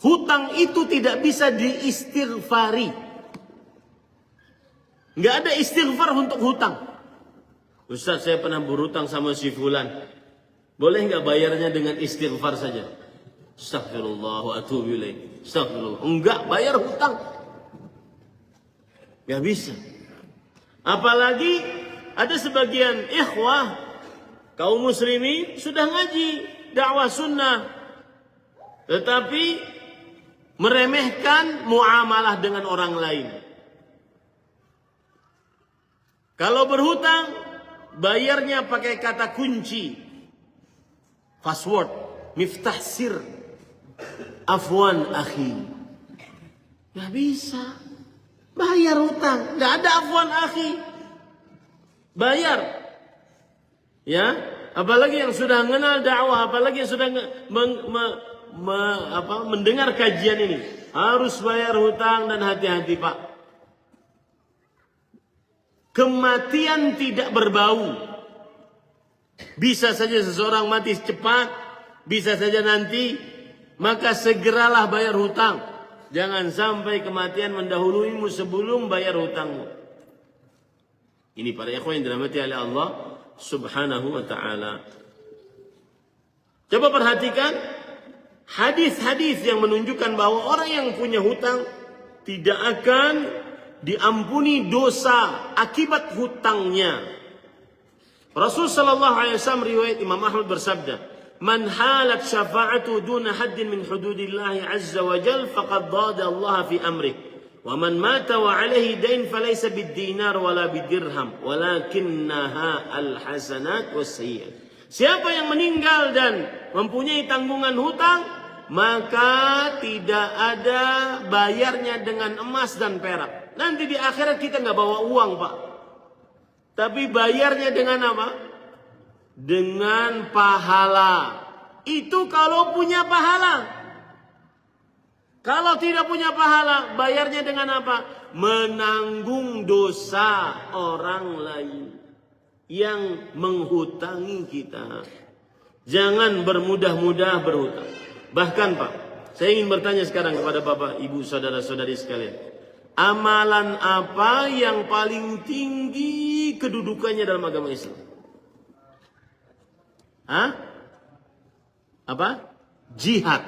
Hutang itu tidak bisa diistighfari. Nggak ada istighfar untuk hutang. Ustaz, saya pernah berhutang sama si fulan. Boleh nggak bayarnya dengan istighfar saja? Astagfirullah wa atubu ilaih. Astagfirullah. Enggak, bayar hutang. Nggak bisa. Apalagi ada sebagian ikhwah kaum muslimin sudah ngaji dakwah sunnah, tetapi meremehkan muamalah dengan orang lain. Kalau berhutang, bayarnya pakai kata kunci, password, miftah sir, afwan akhi. Nggak bisa. Bayar hutang, nggak ada afwan akhi. Bayar. Ya, apalagi yang sudah mengenal dakwah, apalagi yang sudah mendengar kajian ini, harus bayar hutang. Dan hati-hati Pak, kematian tidak berbau. Bisa saja seseorang mati cepat, bisa saja nanti, maka segeralah bayar hutang. Jangan sampai kematian mendahuluimu sebelum bayar hutangmu. Ini para ikhwan yang dirahmati oleh Allah Subhanahu wa ta'ala. Coba perhatikan hadis-hadis yang menunjukkan bahwa orang yang punya hutang tidak akan diampuni dosa akibat hutangnya. Rasul sallallahu alaihi wasallam riwayat Imam Ahmad bersabda, "Man halat syafa'atu duna haddin min hududillahi azza wa jal faqad dada Allah fi amrih. Wa man mata wa alaihi dain falaysa bid-dinar wala bid-dirham, walakinnaha al-hasanat was-sayyi'at." Siapa yang meninggal dan mempunyai tanggungan hutang, maka tidak ada bayarnya dengan emas dan perak. Nanti di akhirat kita nggak bawa uang, Pak. Tapi bayarnya dengan apa? Dengan pahala. Itu kalau punya pahala. Kalau tidak punya pahala, bayarnya dengan apa? Menanggung dosa orang lain yang menghutangi kita. Jangan bermudah-mudah berhutang. Bahkan Pak, saya ingin bertanya sekarang kepada Bapak, Ibu, saudara-saudari sekalian. Amalan apa yang paling tinggi kedudukannya dalam agama Islam? Hah? Apa? Jihad.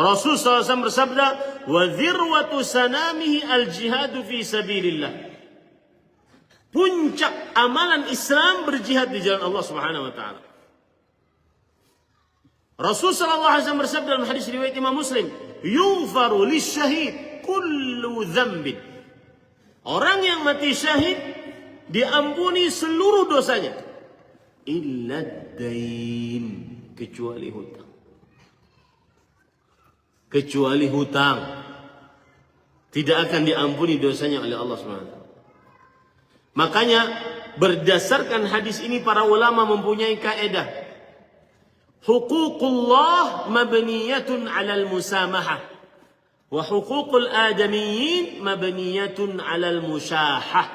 Rasul SAW bersabda, "Wa dzirwatu sanamihi al-jihadu fi sabilillah." Puncak amalan Islam berjihad di jalan Allah Subhanahu wa taala. Rasul SAW bersabda dalam hadis riwayat Imam Muslim, "Yughfaru lisyahid kullu dzambin." Orang yang mati syahid diampuni seluruh dosanya, illa dain, kecuali hutang. Kecuali hutang tidak akan diampuni dosanya oleh Allah SWT. Makanya berdasarkan hadis ini para ulama mempunyai kaedah, huququllah mabniyatun 'alal musamahah wa huququl adamiyyin mabniyatun 'alal musyahah.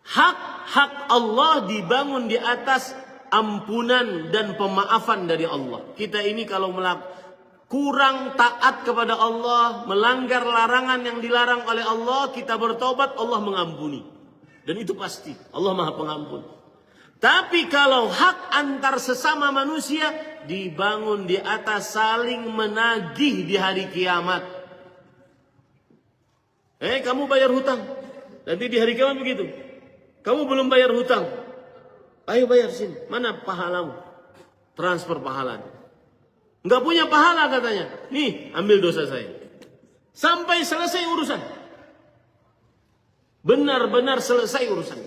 Hak Allah dibangun di atas ampunan dan pemaafan dari Allah. Kita ini kalau kurang taat kepada Allah, melanggar larangan yang dilarang oleh Allah, kita bertobat, Allah mengampuni. Dan itu pasti, Allah Maha Pengampun. Tapi kalau hak antar sesama manusia dibangun di atas saling menagih di hari kiamat. Kamu bayar hutang. Nanti di hari kiamat begitu. Kamu belum bayar hutang. Ayo bayar sini. Mana pahalamu? Transfer pahalanya. Enggak punya pahala katanya. Nih, ambil dosa saya. Sampai selesai urusan. Benar-benar selesai urusan.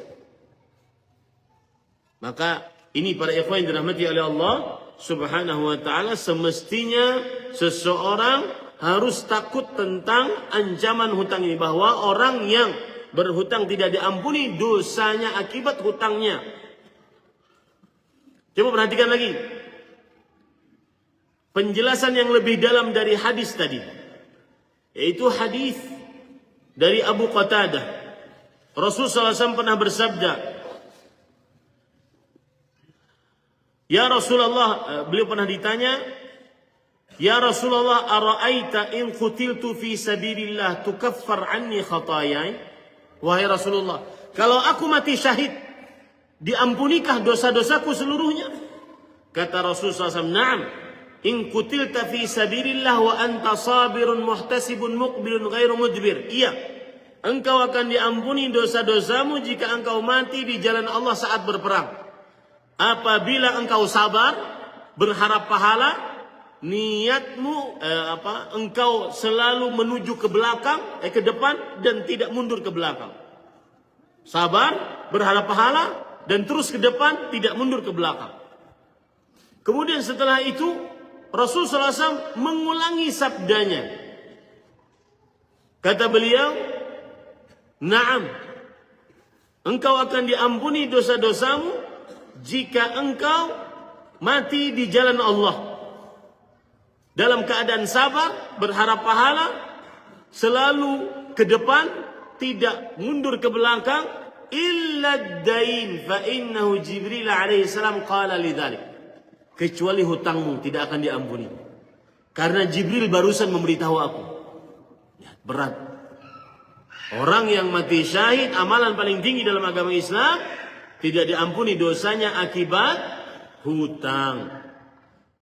Maka ini para ikhwan yang dirahmati oleh Allah Subhanahu wa taala, semestinya seseorang harus takut tentang ancaman hutang ini, bahwa orang yang berhutang tidak diampuni dosanya akibat hutangnya. Coba perhatikan lagi penjelasan yang lebih dalam dari hadis tadi, yaitu hadis dari Abu Qatadah. Rasulullah SAW pernah bersabda, ya Rasulullah, beliau pernah ditanya, Ya Rasulullah, ara'aita in qutiltu fi sabilillah tukaffar anni khatayai? Wahai Rasulullah, kalau aku mati syahid, diampunikah dosa-dosaku seluruhnya? Kata Rasulullah SAW, na'am. In qutilta fi sabilillah wa anta sabirun muhtasibun muqbilun ghairu mudbir. Iya, engkau akan diampuni dosa-dosamu jika engkau mati di jalan Allah saat berperang. Apabila engkau sabar, berharap pahala, niatmu engkau selalu menuju ke belakang, ke depan dan tidak mundur ke belakang. Sabar, berharap pahala dan terus ke depan, tidak mundur ke belakang. Kemudian setelah itu Rasulullah SAW mengulangi sabdanya. Kata beliau, na'am, engkau akan diampuni dosa-dosamu jika engkau mati di jalan Allah dalam keadaan sabar, berharap pahala, selalu ke depan, tidak mundur ke belakang, illa dain fa innahu Jibril alaihi salam qala lidzalik. Kecuali hutangmu tidak akan diampuni. Karena Jibril barusan memberitahu aku. Ya, berat. Orang yang mati syahid, amalan paling tinggi dalam agama Islam, tidak diampuni dosanya akibat hutang.